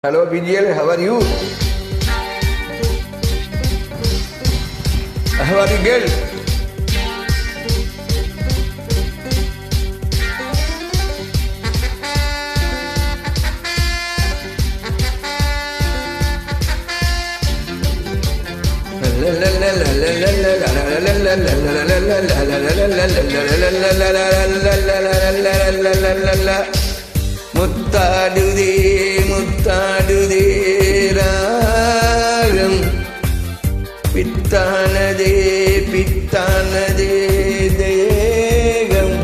Hello BGL, how are you? How are you, girl? முத்தாடுதே முத்தாடுதே ராகம் பித்தானதே பித்தானதே தேகம்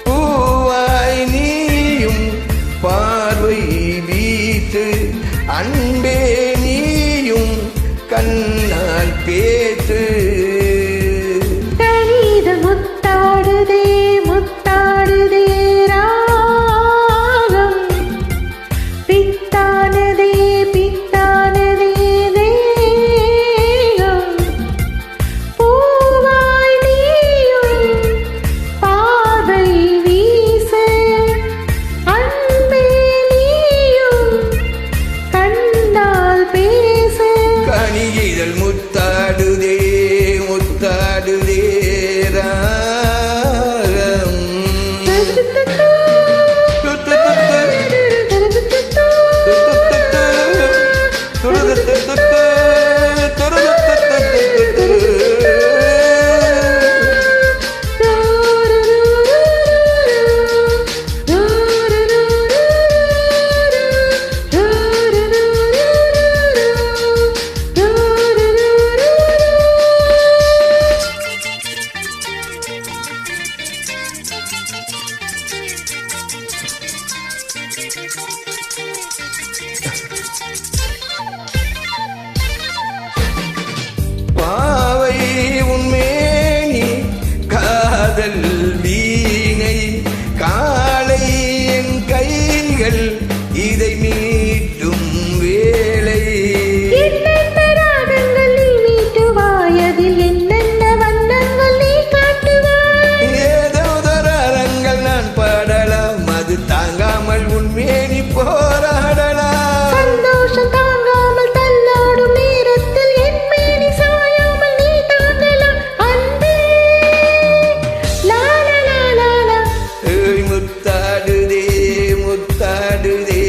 பூவாய் நீயும் பார்வை வீட்டு அன்பே நீயும் கண்ணால் பேத்து முத்தாடுதே முத்தாடுதே முத்தாடுதே முத்தாடுதே ராகம் பாவை உன்மேனி காதல் வீணை காலை என் கைகள் இதை மீட்டும் வேளை ஏதோதரங்கள் நான் பாடலாம் அது தாங்காமல் உன்மேனி போராடலாம் சந்தோஷம் தாங்காமல் தள்ளாடும் நேரத்தில் என் மேனி சாயாமல் நீ தாங்கலாம் அன்பே லாலா லாலா முத்தாடுதே முத்தாடுதே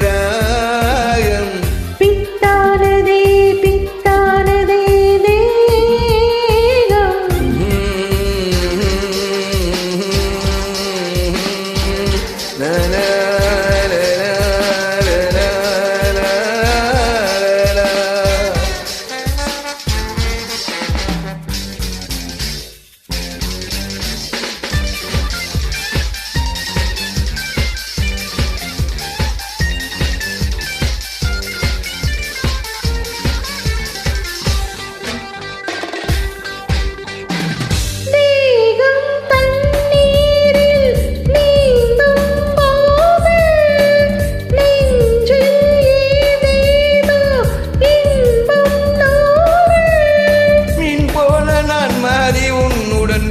ராகம் பித்தானதே பித்தானதே தேகம்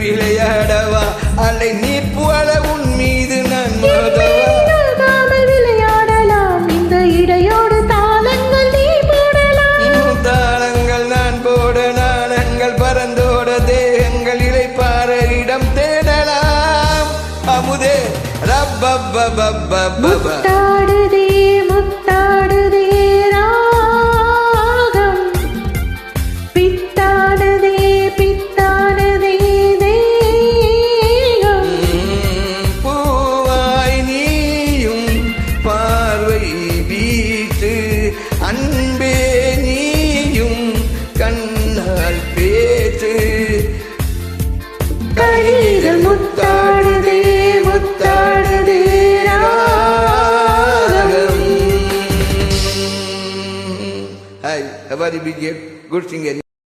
விளையாடவா அலை நீர் போல உன் மீது நான் மோதவா விளையாடலாம் இந்த இடையோடு தாளங்கள் நீ போடலாம் தாளங்கள் நான் போட நாணங்கள் பறந்தோட தேகங்கள் இளைப்பார இடம் தேடலாம் அமுதே முத்தாடுதே முத்தாடுதே ராகம் பித்தானதே பித்தானதே தேகம் பூவாய் நீயும் பார்வை வீட்டு அன்பே நீயும் கண்ணால் பேத்து கைகள் முத்தாடுதே முத்தாடுதே ராகம். Hi, how are you, BJ? Good singer.